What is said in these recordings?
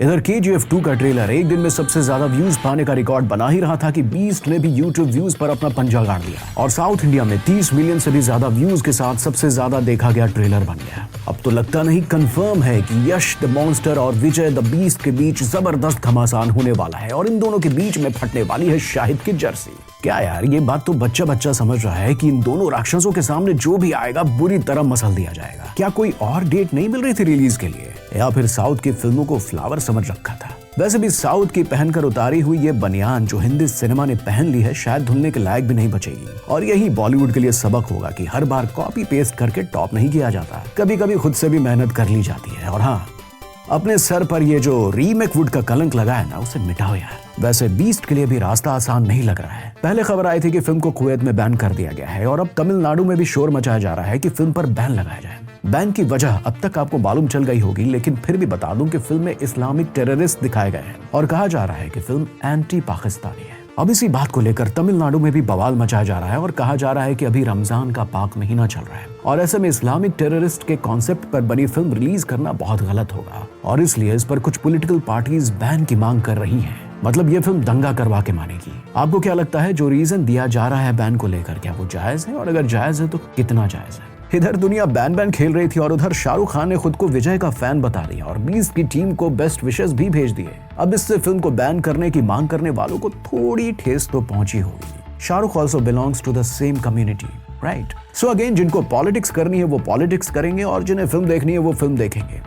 इधर KGF 2 का trailer एक दिन में सबसे ज्यादा व्यूज पाने का रिकॉर्ड बना ही रहा था कि बीस्ट ने भी यूट्यूब व्यूज पर अपना पंजा गाड़ दिया और साउथ इंडिया में 30 मिलियन से भी ज्यादा व्यूज के साथ सबसे ज्यादा देखा गया ट्रेलर बन गया। अब तो लगता नहीं कंफर्म है कि यश द मॉन्स्टर और विजय द बीस्ट के बीच जबरदस्त घमासान होने वाला है और इन दोनों के बीच में फटने वाली है शाहिद की जर्सी। क्या यार, ये बात तो बच्चा बच्चा समझ रहा है कि इन दोनों राक्षसों के सामने जो भी आएगा बुरी तरह मसल दिया जाएगा। क्या कोई और डेट नहीं मिल रही थी रिलीज के लिए, या फिर साउथ की फिल्मों को फ्लावर समझ रखा था? वैसे भी साउथ की पहनकर उतारी हुई ये बनियान जो हिंदी सिनेमा ने पहन ली है शायद धुलने के लायक भी नहीं बचेगी और यही बॉलीवुड के लिए सबक होगा कि हर बार कॉपी पेस्ट करके टॉप नहीं किया जाता, कभी कभी खुद से भी मेहनत कर ली जाती है। और हाँ, अपने सर पर ये जो रीमेक वुड का कलंक लगा है ना, उसे मिटाओ यार। वैसे बीस्ट के लिए भी रास्ता आसान नहीं लग रहा है। पहले खबर आई थी कि फिल्म को कुवैत में बैन कर दिया गया है और अब तमिलनाडु में भी शोर मचाया जा रहा है कि फिल्म पर बैन लगाया जाए। बैन की वजह अब तक आपको मालूम चल गई होगी, लेकिन फिर भी बता दूं कि फिल्म में इस्लामिक टेररिस्ट दिखाए गए हैं और कहा जा रहा है कि फिल्म एंटी पाकिस्तानी है। अब इसी बात को लेकर तमिलनाडु में भी बवाल मचाया जा रहा है और कहा जा रहा है कि अभी रमजान का पाक महीना चल रहा है और ऐसे में इस्लामिक टेररिस्ट के कॉन्सेप्ट पर बनी फिल्म रिलीज करना बहुत गलत होगा और इसलिए इस पर कुछ पॉलिटिकल पार्टीज बैन की मांग कर रही हैं। मतलब ये फिल्म दंगा करवा के मानेगी। आपको क्या लगता है जो रीजन दिया जा रहा है बैन को लेकर, क्या वो जायज है? और अगर जायज है तो कितना जायज है? इधर दुनिया बैन खेल रही थी और उधर शाहरुख खान ने खुद को विजय का फैन बता दिया और बीस्ट की टीम को बेस्ट विशेस भी भेज दिए। अब इससे फिल्म को बैन करने की मांग करने वालों को थोड़ी ठेस तो पहुंची होगी। Shahrukh also belongs to the same community, right? So again, जिनको पॉलिटिक्स करनी है वो पॉलिटिक्स करेंगे और जिन्हें फिल्म देखनी है वो फिल्म देखेंगे।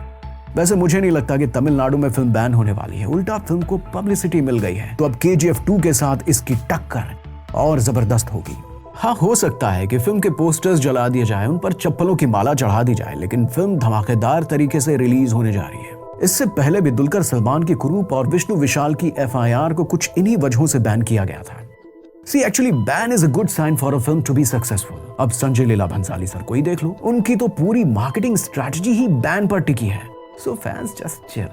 वैसे मुझे नहीं लगता कि तमिलनाडु में फिल्म बैन होने वाली है, उल्टा फिल्म को पब्लिसिटी मिल गई है। तो अब KGF 2 के साथ इसकी टक्कर और जबरदस्त होगी। हाँ, हो सकता है कि फिल्म के पोस्टर्स जला दिए जाए, उन पर चप्पलों की माला चढ़ा दी जाए, लेकिन फिल्म धमाकेदार तरीके से रिलीज होने जा रही है। इससे पहले भी दुलकर सलमान की कुरूप और विष्णु विशाल की FIR को कुछ इन्हीं वजहों से बैन किया गया था। See, actually, ban is a good sign for a film to be successful. अब संजय लीला भंसाली सर को ही देख लो, उनकी तो पूरी मार्केटिंग स्ट्रैटेजी ही बैन पर टिकी है। So fans just chill.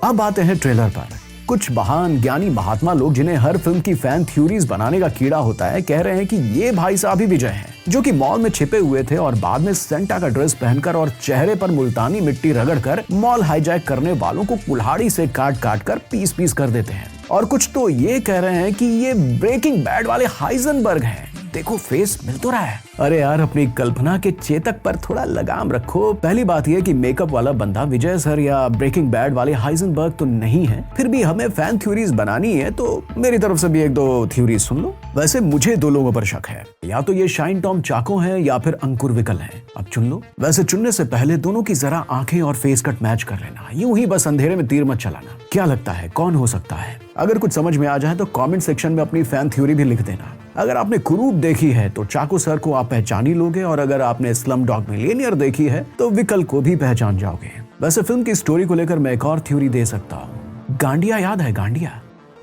अब आते हैं ट्रेलर पर। कुछ महान ज्ञानी महात्मा लोग जिन्हें हर फिल्म की फैन थ्योरीज बनाने का कीड़ा होता है, कह रहे हैं कि ये भाई साहब ही विजय हैं, जो कि मॉल में छिपे हुए थे और बाद में सेंटा का ड्रेस पहनकर और चेहरे पर मुल्तानी मिट्टी रगड़कर मॉल हाईजैक करने वालों को कुल्हाड़ी से काट काट कर पीस पीस कर देते हैं। और कुछ तो ये कह रहे हैं कि ये ब्रेकिंग बैड वाले हाइजनबर्ग हैं। देखो, फेस मिल तो रहा है। अरे यार, अपनी कल्पना के चेतक पर थोड़ा लगाम रखो। पहली बात यह कि मेकअप वाला बंदा विजय सर या ब्रेकिंग बैड वाले हाइजनबर्ग तो नहीं है, फिर भी हमें फैन थ्योरीज बनानी है तो मेरी तरफ से भी एक दो थ्योरीज सुन लो। वैसे मुझे दो लोगों पर शक है, या तो ये शाइन टॉम चाको है या फिर अंकुर विकल है। अब चुन लो। वैसे चुनने से पहले दोनों की जरा आंखें और फेस कट मैच कर लेना, यूं ही बस अंधेरे में तीर मत चलाना। क्या लगता है कौन हो सकता है? अगर कुछ समझ में आ जाए तो कमेंट सेक्शन में अपनी फैन थ्योरी भी लिख देना। अगर आपने कुरूप देखी है तो चाको सर को आप पहचान ही लोगे और अगर आपने स्लमडॉग मिलियनेयर देखी है तो विकल को भी पहचान जाओगे। वैसे फिल्म की स्टोरी को लेकर मैं एक और थ्योरी दे सकता हूँ। गांडिया याद है? गांडिया,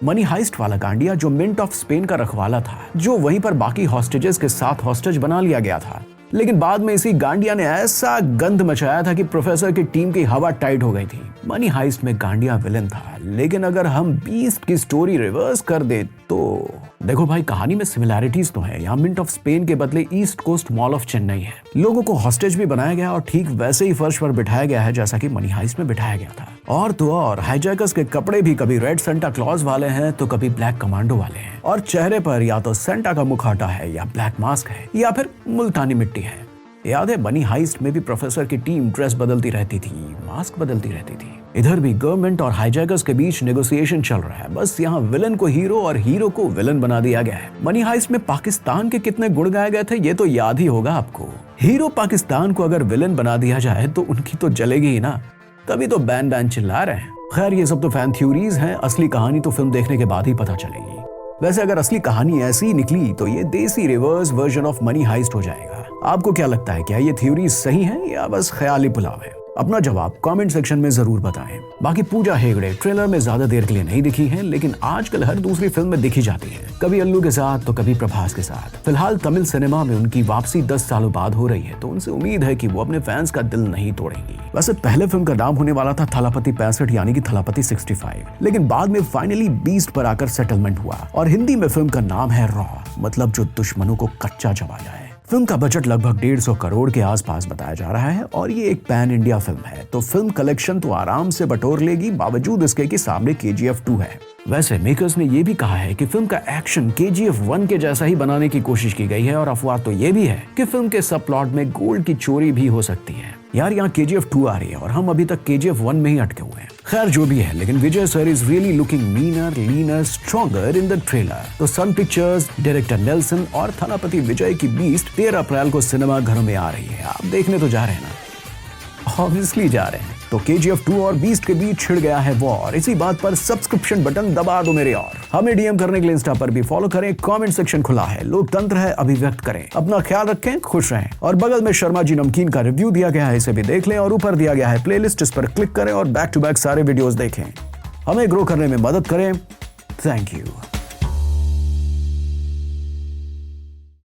मनी हाइस्ट वाला गांडिया जो मिंट ऑफ स्पेन का रखवाला था, जो वहीं पर बाकी हॉस्टेजेस के साथ हॉस्टेज बना लिया गया था। लेकिन बाद में इसी गांडिया ने ऐसा गंद मचाया था कि प्रोफेसर की टीम की हवा टाइट हो गई थी। मनी हाइस्ट में गांडिया विलन था, लेकिन अगर हम बीस्ट की स्टोरी रिवर्स कर दे तो देखो भाई, कहानी में सिमिलैरिटीज तो है। यहाँ मिंट ऑफ स्पेन के बदले East Coast Mall of Chennai है। लोगों को हॉस्टेज भी बनाया गया और ठीक वैसे ही फर्श पर बिठाया गया है जैसा कि मनी हाइस्ट में बिठाया गया था। और तो और हाईजैकर्स के कपड़े भी कभी रेड सेंटा क्लॉज वाले हैं तो कभी ब्लैक कमांडो वाले हैं और चेहरे पर या तो सेंटा का मुखौटा है या ब्लैक मास्क है या फिर मुल्तानी मिट्टी है। याद है मनी हाइस्ट में भी प्रोफेसर की टीम ड्रेस बदलती रहती थी, मास्क बदलती रहती थी। इधर भी गवर्नमेंट और हाईजैकर्स के बीच नेगोशिएशन चल रहा है। बस यहाँ विलन को हीरो और हीरो को विलन बना दिया गया है। मनी हाइस्ट में पाकिस्तान के कितने गुण गाए गए थे ये तो याद ही होगा आपको। हीरो पाकिस्तान को अगर विलन बना दिया जाए तो उनकी तो जलेगी ही ना, तभी तो बैन बैन चिल्ला रहे हैं। खैर, ये सब तो फैन थ्योरीज हैं, असली कहानी तो फिल्म देखने के बाद ही पता चलेगी। वैसे अगर असली कहानी ऐसी निकली तो ये desi reverse version of Money Heist हो जाएगा। आपको क्या लगता है, क्या ये थ्योरी सही है या बस ख्याली पुलाव है? अपना जवाब कमेंट सेक्शन में जरूर बताएं। बाकी पूजा हेगड़े ट्रेलर में ज्यादा देर के लिए नहीं दिखी है, लेकिन आजकल हर दूसरी फिल्म में दिखी जाती है, कभी अल्लू के साथ तो कभी प्रभास के साथ। फिलहाल तमिल सिनेमा में उनकी वापसी 10 सालों बाद हो रही है, तो उनसे उम्मीद है कि वो अपने फैंस का दिल नहीं तोड़ेंगी। वैसे पहले फिल्म का नाम होने वाला था थलापति 65 यानी कि थलापति 65, लेकिन बाद में फाइनली बीस्ट पर आकर सेटलमेंट हुआ और हिंदी में फिल्म का नाम है रॉ, मतलब जो दुश्मनों को कच्चा चबा जाए। फिल्म का बजट लगभग 150 करोड़ के आसपास बताया जा रहा है और ये एक पैन इंडिया फिल्म है, तो फिल्म कलेक्शन तो आराम से बटोर लेगी, बावजूद इसके कि सामने KGF 2 है। वैसे मेकर्स ने ये भी कहा है कि फिल्म का एक्शन KGF 1 के जैसा ही बनाने की कोशिश की गई है और अफवाह तो ये भी है कि फिल्म के सब प्लॉट में गोल्ड की चोरी भी हो सकती है। यार यहाँ KGF 2 आ रही है और हम अभी तक KGF 1 में ही अटके हुए हैं। खैर जो भी है, लेकिन Vijay sir is really looking meaner, leaner, stronger in the trailer. तो सन पिक्चर्स, डायरेक्टर नेल्सन और थानापति विजय की बीस्ट 13 अप्रैल को सिनेमा घरों में आ रही है। आप देखने तो जा रहे हैं ना? ऑब्वियसली जा रहे हैं। तो KGF 2 और बीस्ट के बीच छिड़ गया है वॉर। इसी बात पर सब्सक्रिप्शन बटन दबा दो मेरे और हमें DM करने के लिए इंस्टा पर भी फॉलो करें। कमेंट सेक्शन खुला है, लोकतंत्र है, अभिव्यक्त करें। अपना ख्याल रखें, खुश रहें। और बगल में शर्मा जी नमकीन का रिव्यू दिया गया है, इसे भी देख लें। और ऊपर दिया गया है प्लेलिस्ट, इस पर क्लिक करें और बैक टू बैक सारे वीडियोस देखें। हमें ग्रो करने में मदद करें। Thank you.